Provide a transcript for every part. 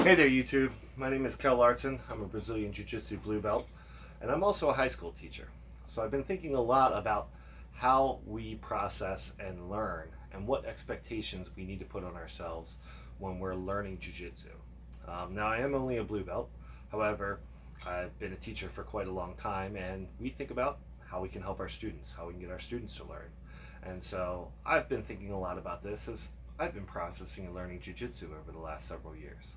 Hey there, YouTube. My name is Kel Larson. I'm a Brazilian Jiu-Jitsu blue belt, and I'm also a high school teacher. So I've been thinking a lot about how we process and learn and what expectations we need to put on ourselves when we're learning Jiu-Jitsu. Now, I am only a blue belt. However, I've been a teacher for quite a long time, and we think about how we can help our students, how we can get our students to learn. And so I've been thinking a lot about this as I've been processing and learning Jiu-Jitsu over the last several years.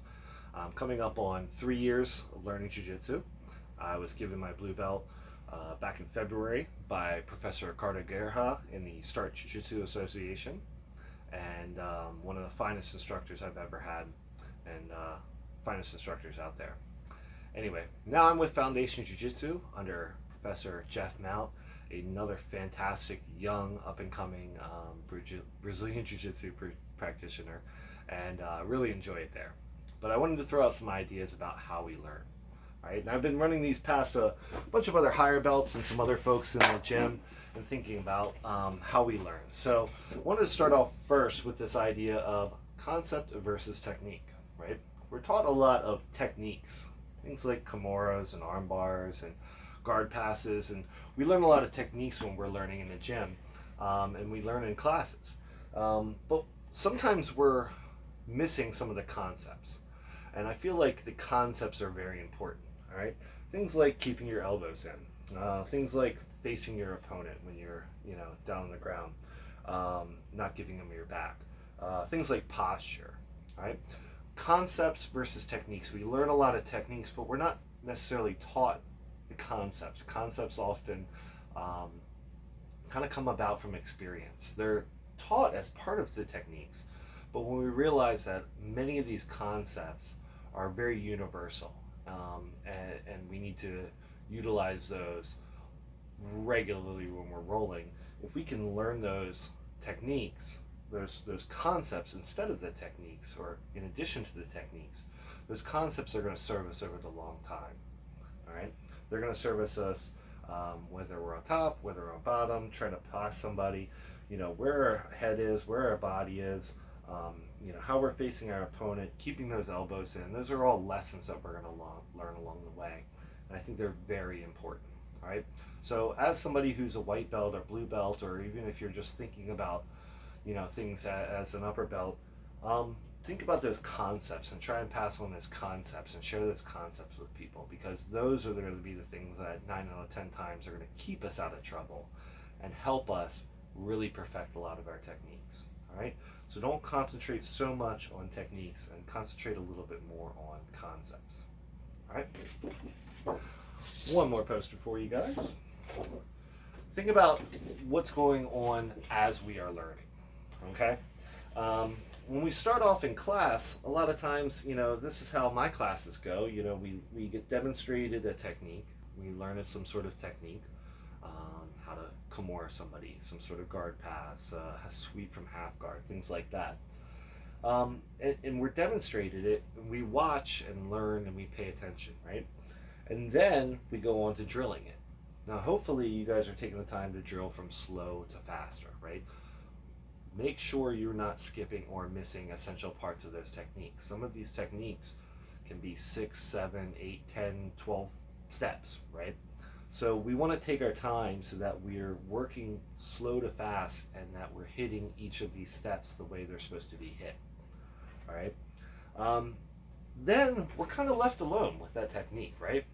Coming up on 3 years of learning Jiu-Jitsu. I was given my blue belt back in February by Professor Ricardo Guerra in the Start Jiu-Jitsu Association, and one of the finest instructors I've ever had, and finest instructors out there. Anyway, now I'm with Foundation Jiu-Jitsu under Professor Jeff Mount, another fantastic young up-and-coming Brazilian Jiu-Jitsu practitioner, and really enjoy it there. But I wanted to throw out some ideas about how we learn. Right? And I've been running these past a bunch of other higher belts and some other folks in the gym and thinking about how we learn. So I wanted to start off first with this idea of concept versus technique. Right? We're taught a lot of techniques, things like Kimuras and arm bars and guard passes, and we learn a lot of techniques when we're learning in the gym, and we learn in classes. But sometimes we're missing some of the concepts. And I feel like the concepts are very important, all right? Things like keeping your elbows in, things like facing your opponent when you're, down on the ground, not giving them your back, things like posture, all right? Concepts versus techniques. We learn a lot of techniques, but we're not necessarily taught the concepts. Concepts often kind of come about from experience. They're taught as part of the techniques, but when we realize that many of these concepts are very universal, and we need to utilize those regularly when we're rolling. If we can learn those techniques, those concepts instead of the techniques, or in addition to the techniques, those concepts are going to serve us over the long time. All right, they're going to service us whether we're on top, whether we're on bottom, trying to pass somebody. Where our head is, where our body is. How we're facing our opponent, keeping those elbows in. Those are all lessons that we're going to learn along the way. And I think they're very important. All right. So as somebody who's a white belt or blue belt, or even if you're just thinking about, things as an upper belt, think about those concepts and try and pass on those concepts and share those concepts with people, because those are going to be the things that 9 out of 10 times are going to keep us out of trouble and help us really perfect a lot of our techniques. All right, so don't concentrate so much on techniques and concentrate a little bit more on concepts. All right, one more poster for you guys. Think about what's going on as we are learning. Okay, when we start off in class, a lot of times, this is how my classes go. We get demonstrated a technique, we learn some sort of technique. How to Kimura somebody, some sort of guard pass, a sweep from half guard, things like that. And we're demonstrated it, and we watch and learn and we pay attention, right? And then we go on to drilling it. Now, hopefully you guys are taking the time to drill from slow to faster, right? Make sure you're not skipping or missing essential parts of those techniques. Some of these techniques can be 6, 7, 8, 10, 12 steps, right? So we want to take our time so that we're working slow to fast and that we're hitting each of these steps the way they're supposed to be hit. All right. Then we're kind of left alone with that technique, right?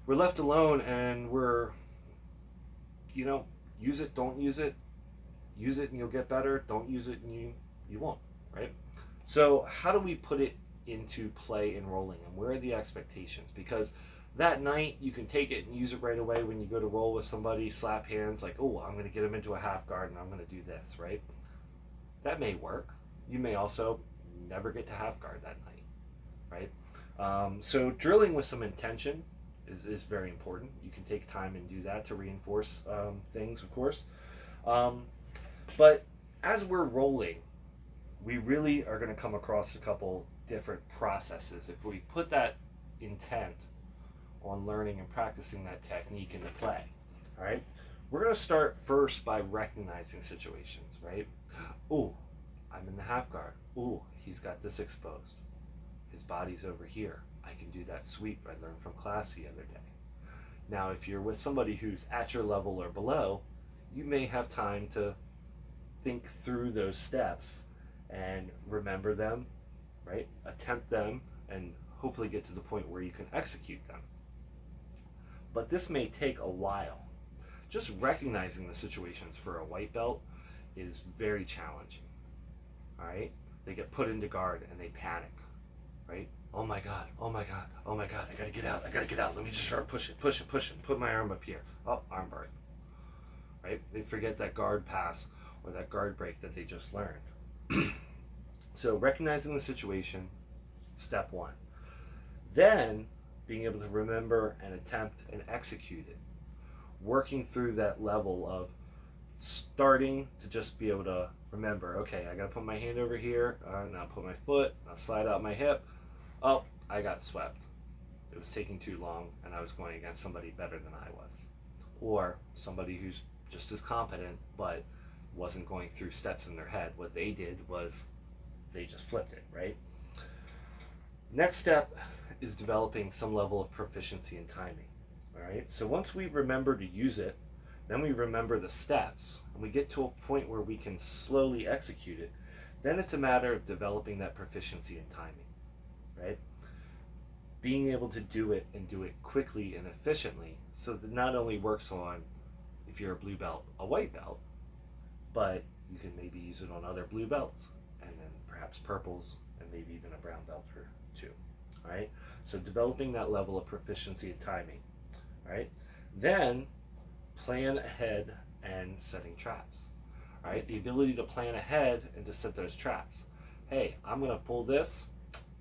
We're left alone and we're, use it, don't use it. Use it and you'll get better. Don't use it and you won't, right? So how do we put it into play in rolling, and where are the expectations? Because that night you can take it and use it right away when you go to roll with somebody, slap hands, like, oh, I'm going to get them into a half guard and I'm going to do this, right? That may work. You may also never get to half guard that night, right? So drilling with some intention is very important. You can take time and do that to reinforce things, of course. But as we're rolling, we really are going to come across a couple different processes. If we put that intent on learning and practicing that technique into play, all right? We're going to start first by recognizing situations, right? Oh, I'm in the half guard. Oh, he's got this exposed. his body's over here. I can do that sweep I learned from class the other day. Now, if you're with somebody who's at your level or below, you may have time to think through those steps and remember them, right? Attempt them and hopefully get to the point where you can execute them. But this may take a while. Just recognizing the situations for a white belt is very challenging. All right? They get put into guard and they panic, right? Oh my God, oh my God, oh my God, I gotta get out, I gotta get out. Let me just start pushing, put my arm up here. Oh, arm burn, right? They forget that guard pass or that guard break that they just learned. So recognizing the situation, step one. Then being able to remember and attempt and execute it. Working through that level of starting to just be able to remember, okay, I gotta put my hand over here, and I'll put my foot, I'll slide out my hip. Oh, I got swept. It was taking too long and I was going against somebody better than I was. Or somebody who's just as competent but wasn't going through steps in their head. What they did was they just flipped it, right? Next step is developing some level of proficiency in timing. All right, so once we remember to use it, then we remember the steps, and we get to a point where we can slowly execute it. Then it's a matter of developing that proficiency in timing, right? Being able to do it and do it quickly and efficiently, so that not only works on if you're a blue belt, a white belt, but you can maybe use it on other blue belts, and then perhaps purples, and maybe even a brown belt or two. All right, so developing that level of proficiency in timing. Right? Then plan ahead and setting traps. All right? The ability to plan ahead and to set those traps. Hey, I'm going to pull this.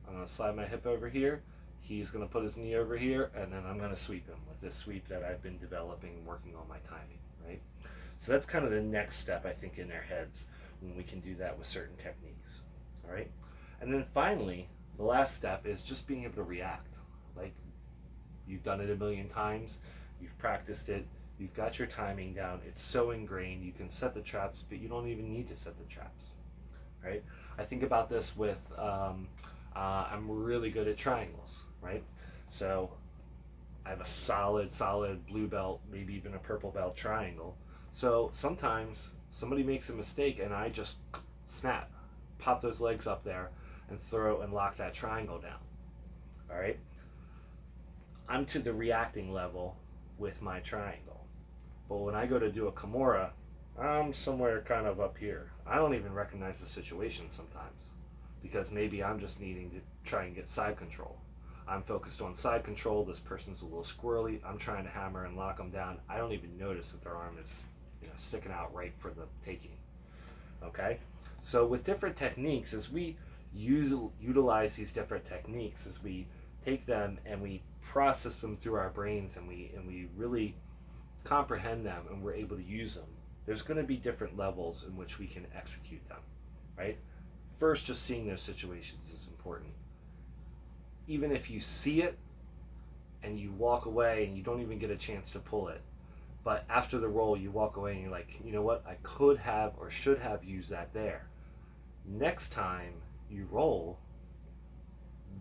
I'm going to slide my hip over here. He's going to put his knee over here, and then I'm going to sweep him with this sweep that I've been developing, working on my timing. Right? So that's kind of the next step, I think, in their heads when we can do that with certain techniques. All right? And then finally, the last step is just being able to react. Like, you've done it a million times, you've practiced it, you've got your timing down, it's so ingrained, you can set the traps, but you don't even need to set the traps, right? I think about this with, I'm really good at triangles, right? So I have a solid blue belt, maybe even a purple belt triangle. So sometimes somebody makes a mistake and I just snap, pop those legs up there and throw and lock that triangle down, all right? I'm to the reacting level with my triangle. But when I go to do a Kimura, I'm somewhere kind of up here. I don't even recognize the situation sometimes because maybe I'm just needing to try and get side control. I'm focused on side control. This person's a little squirrely. I'm trying to hammer and lock them down. I don't even notice that their arm is, sticking out right for the taking. Okay? So with different techniques, as we utilize these different techniques, as we take them and we process them through our brains and we really comprehend them and we're able to use them, there's going to be different levels in which we can execute them, right? First, just seeing those situations is important. Even if you see it and you walk away and you don't even get a chance to pull it, but after the roll you walk away and you're like, you know what, I could have or should have used that there. Next time you roll,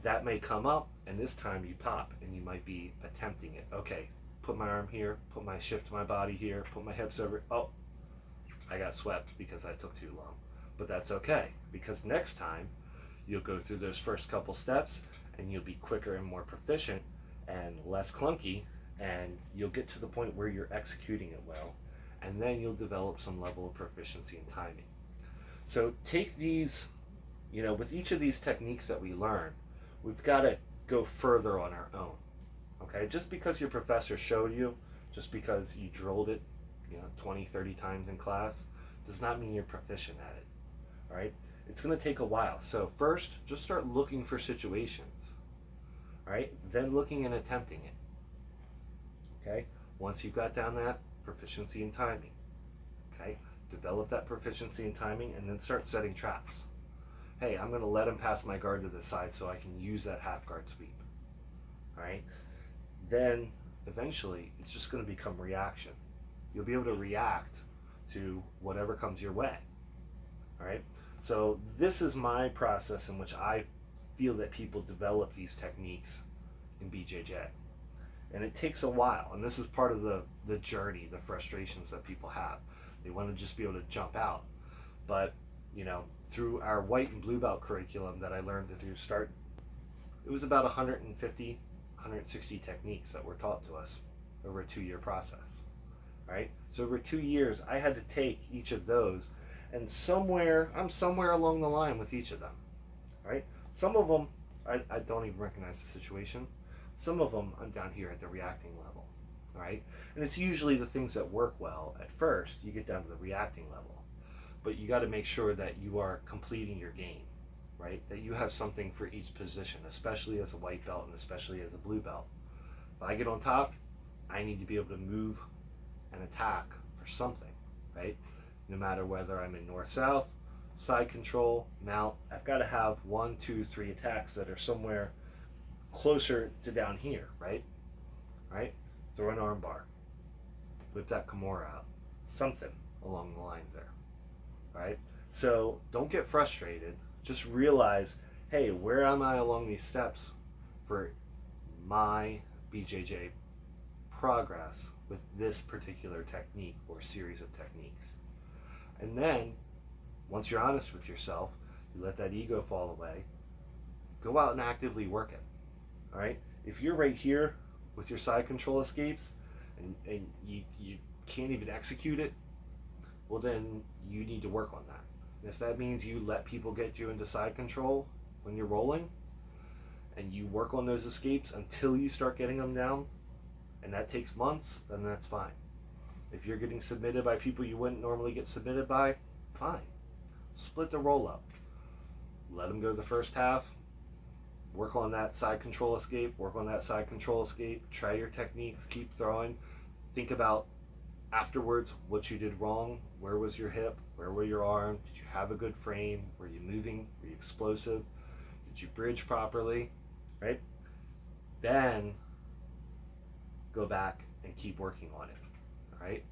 that may come up, and this time you pop and you might be attempting it. Okay, put my arm here, shift my body here, put my hips over. Oh, I got swept because I took too long. But that's okay, because next time you'll go through those first couple steps and you'll be quicker and more proficient and less clunky, and you'll get to the point where you're executing it well, and then you'll develop some level of proficiency in timing. So take these, with each of these techniques that we learn, we've got to go further on our own. Okay, just because your professor showed you, just because you drilled it 20, 30 times in class, does not mean you're proficient at it. All right, it's going to take a while. So first, just start looking for situations. All right, then looking and attempting it. Okay, once you've got down that proficiency in timing, okay, develop that proficiency in timing and then start setting traps. Hey, I'm going to let him pass my guard to the side so I can use that half guard sweep. All right, then eventually it's just going to become reaction. You'll be able to react to whatever comes your way. All right, so this is my process in which I feel that people develop these techniques in BJJ. And it takes a while, and this is part of the journey, the frustrations that people have. They want to just be able to jump out. But, through our white and blue belt curriculum that I learned through START, it was about 150, 160 techniques that were taught to us over a 2-year process. Right? So over 2 years, I had to take each of those, and I'm somewhere along the line with each of them. Right? Some of them, I don't even recognize the situation. Some of them, I'm down here at the reacting level. Right? And it's usually the things that work well at first, you get down to the reacting level. But you got to make sure that you are completing your game. Right? That you have something for each position, especially as a white belt and especially as a blue belt. If I get on top, I need to be able to move and attack for something, right? No matter whether I'm in north-south, side control, mount, I've got to have 1, 2, 3 attacks that are somewhere closer to down here, right? Right? Throw an arm bar, whip that Kimura out, something along the lines there, right? So don't get frustrated. Just realize, hey, where am I along these steps for my BJJ progress with this particular technique or series of techniques? And then, once you're honest with yourself, you let that ego fall away, go out and actively work it. All right? If you're right here with your side control escapes and you can't even execute it, well, then you need to work on that. And if that means you let people get you into side control when you're rolling and you work on those escapes until you start getting them down, and that takes months, then that's fine. If you're getting submitted by people you wouldn't normally get submitted by, fine. Split the roll up. Let them go the first half. Work on that side control escape. Work on that side control escape. Try your techniques. Keep throwing. Think about afterwards what you did wrong. Where was your hip? Where were your arm? Did you have a good frame? Were you moving? Were you explosive? Did you bridge properly? Right? Then go back and keep working on it. All right?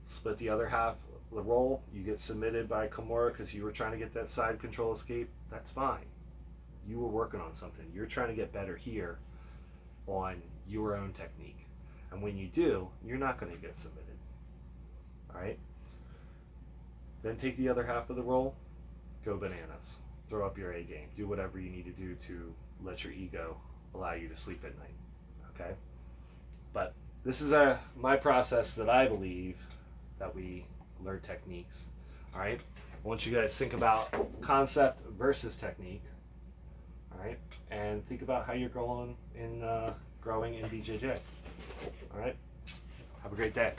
Split the other half of the roll. You get submitted by Kimura because you were trying to get that side control escape. That's fine. You were working on something. You're trying to get better here on your own technique. And when you do, you're not going to get submitted. All right? Then take the other half of the roll. Go bananas. Throw up your A game. Do whatever you need to do to let your ego allow you to sleep at night. Okay? But this is my process that I believe that we learn techniques. All right? I want you guys to think about concept versus technique. All right? And think about how you're growing in BJJ. All right? Have a great day.